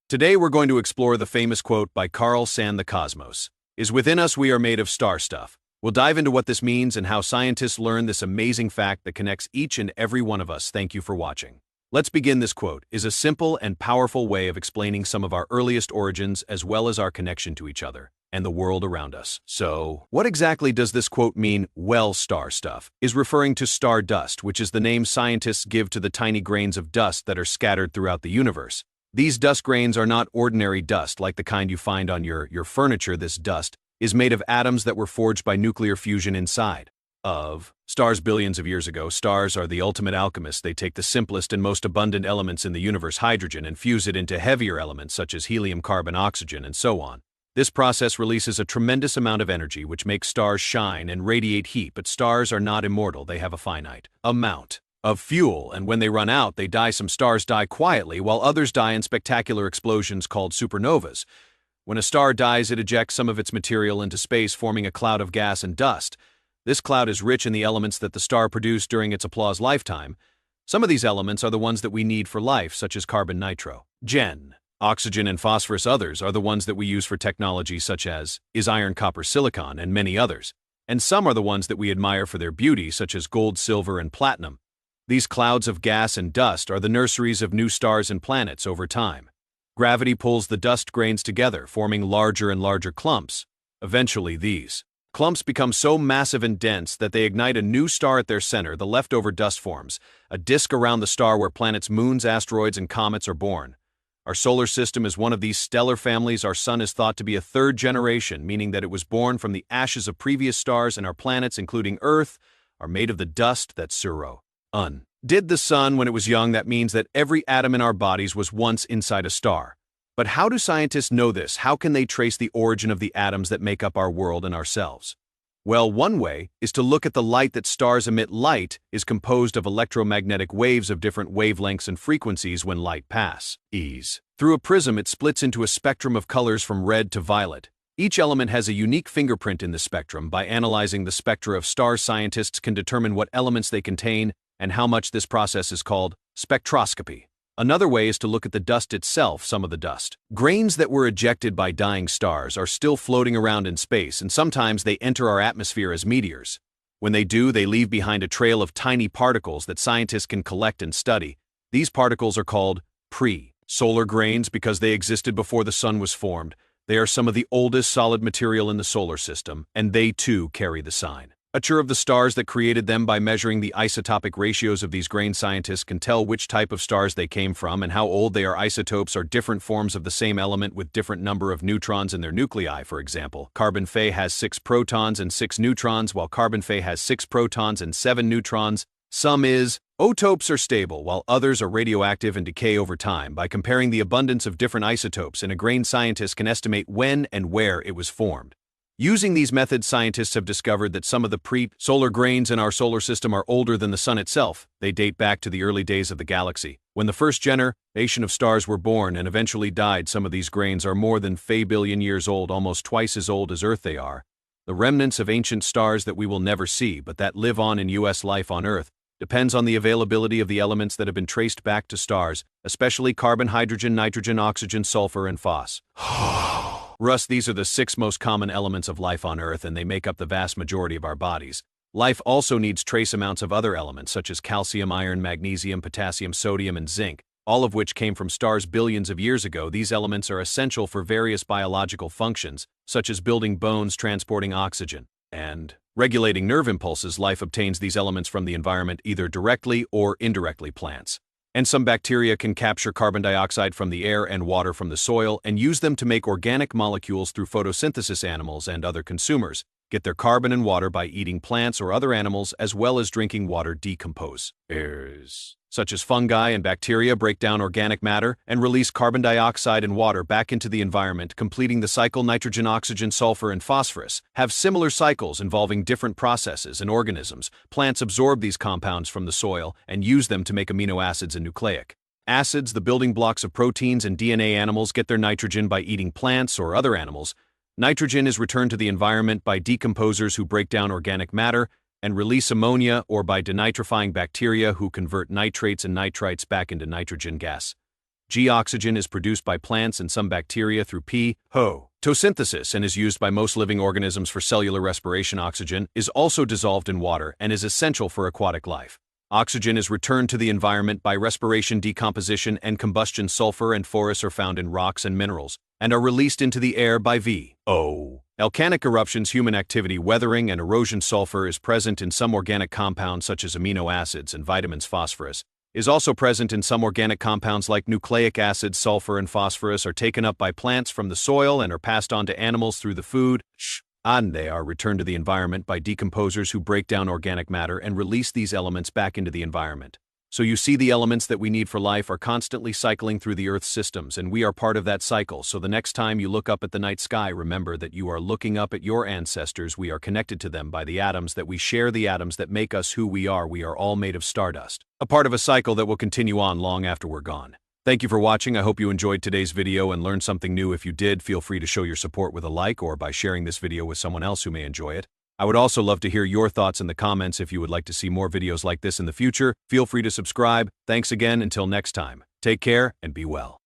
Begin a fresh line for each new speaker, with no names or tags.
Today we're going to explore the famous quote by Carl Sagan: "The cosmos is within us, we are made of star stuff." We'll dive into what this means and how scientists learned this amazing fact that connects each and every one of us. Thank you for watching. Let's begin. This quote is a simple and powerful way of explaining some of our earliest origins as well as our connection to each other and the world around us. So, what exactly does this quote mean? Well, star stuff is referring to star dust, which is the name scientists give to the tiny grains of dust that are scattered throughout the universe. These dust grains are not ordinary dust like the kind you find on your furniture. This dust is made of atoms that were forged by nuclear fusion inside of stars billions of years ago. Stars are the ultimate alchemists. They take the simplest and most abundant elements in the universe, hydrogen, and fuse it into heavier elements such as helium, carbon, oxygen, and so on. This process releases a tremendous amount of energy which makes stars shine and radiate heat, but stars are not immortal. They have a finite amount of fuel, and when they run out, they die. Some stars die quietly, while others die in spectacular explosions called supernovas. When a star dies, it ejects some of its material into space, forming a cloud of gas and dust. This cloud is rich in the elements that the star produced during its lifetime. Some of these elements are the ones that we need for life, such as carbon, nitrogen, oxygen, and phosphorus. Others are the ones that we use for technology, such as iron, copper, silicon, and many others. And some are the ones that we admire for their beauty, such as gold, silver, and platinum. These clouds of gas and dust are the nurseries of new stars and planets over time. Gravity pulls the dust grains together, forming larger and larger clumps. Eventually, these clumps become so massive and dense that they ignite a new star at their center. The leftover dust forms a disk around the star where planets, moons, asteroids, and comets are born. Our solar system is one of these stellar families. Our sun is thought to be a third generation, meaning that it was born from the ashes of previous stars, and our planets, including Earth, are made of the dust that did the sun when it was young. That means that every atom in our bodies was once inside a star. But how do scientists know this? How can they trace the origin of the atoms that make up our world and ourselves? Well, one way is to look at the light that stars emit. Light is composed of electromagnetic waves of different wavelengths and frequencies. When light passes through a prism, it splits into a spectrum of colors from red to violet. Each element has a unique fingerprint in the spectrum. By analyzing the spectra of stars, scientists can determine what elements they contain and how much. This process is called spectroscopy. Another way is to look at the dust itself. Some of the dust grains that were ejected by dying stars are still floating around in space, and sometimes they enter our atmosphere as meteors. When they do, they leave behind a trail of tiny particles that scientists can collect and study. These particles are called pre-solar grains because they existed before the sun was formed. They are some of the oldest solid material in the solar system, and they too carry the signature of the stars that created them. By measuring the isotopic ratios of these grains, scientists can tell which type of stars they came from and how old they are. Isotopes are different forms of the same element with different number of neutrons in their nuclei. For example, carbon-Fe has 6 protons and 6 neutrons, while carbon-Fe has 6 protons and 7 neutrons. Some isotopes are stable, while others are radioactive and decay over time. By comparing the abundance of different isotopes in a grain, scientists can estimate when and where it was formed. Using these methods, scientists have discovered that some of the pre-solar grains in our solar system are older than the sun itself. They date back to the early days of the galaxy, when the first generation of stars were born and eventually died. Some of these grains are more than 5 billion years old, almost twice as old as Earth. They are the remnants of ancient stars that we will never see, but that live on in us. Life on Earth depends on the availability of the elements that have been traced back to stars, especially carbon, hydrogen, nitrogen, oxygen, sulfur, and phosphorus. These are the 6 most common elements of life on Earth, and they make up the vast majority of our bodies. Life also needs trace amounts of other elements such as calcium, iron, magnesium, potassium, sodium, and zinc, all of which came from stars billions of years ago. These elements are essential for various biological functions, such as building bones, transporting oxygen, and regulating nerve impulses. Life obtains these elements from the environment, either directly or indirectly. Plants and some bacteria can capture carbon dioxide from the air and water from the soil and use them to make organic molecules through photosynthesis. Animals and other consumers get their carbon and water by eating plants or other animals, as well as drinking water. Decomposers, such as fungi and bacteria, break down organic matter and release carbon dioxide and water back into the environment, completing the cycle. Nitrogen, oxygen, sulfur, and phosphorus have similar cycles involving different processes and organisms. Plants absorb these compounds from the soil and use them to make amino acids and nucleic acids, the building blocks of proteins and DNA. Animals get their nitrogen by eating plants or other animals. Nitrogen is returned to the environment by decomposers who break down organic matter and release ammonia, or by denitrifying bacteria who convert nitrates and nitrites back into nitrogen gas. G. Oxygen is produced by plants and some bacteria through photosynthesis and is used by most living organisms for cellular respiration. Oxygen is also dissolved in water and is essential for aquatic life. Oxygen is returned to the environment by respiration, decomposition, and combustion. Sulfur and phosphorus are found in rocks and minerals and are released into the air by volcanic eruptions, human activity, weathering, and erosion. Sulfur is present in some organic compounds such as amino acids and vitamins. Phosphorus is also present in some organic compounds like nucleic acids. Sulfur and phosphorus are taken up by plants from the soil and are passed on to animals through the food, and they are returned to the environment by decomposers who break down organic matter and release these elements back into the environment. So you see, the elements that we need for life are constantly cycling through the Earth's systems, and we are part of that cycle. So the next time you look up at the night sky, remember that you are looking up at your ancestors. We are connected to them by the atoms that we share, the atoms that make us who we are. We are all made of stardust, a part of a cycle that will continue on long after we're gone. Thank you for watching. I hope you enjoyed today's video and learned something new. If you did, feel free to show your support with a like or by sharing this video with someone else who may enjoy it. I would also love to hear your thoughts in the comments. If you would like to see more videos like this in the future, feel free to subscribe. Thanks again. Until next time, take care and be well.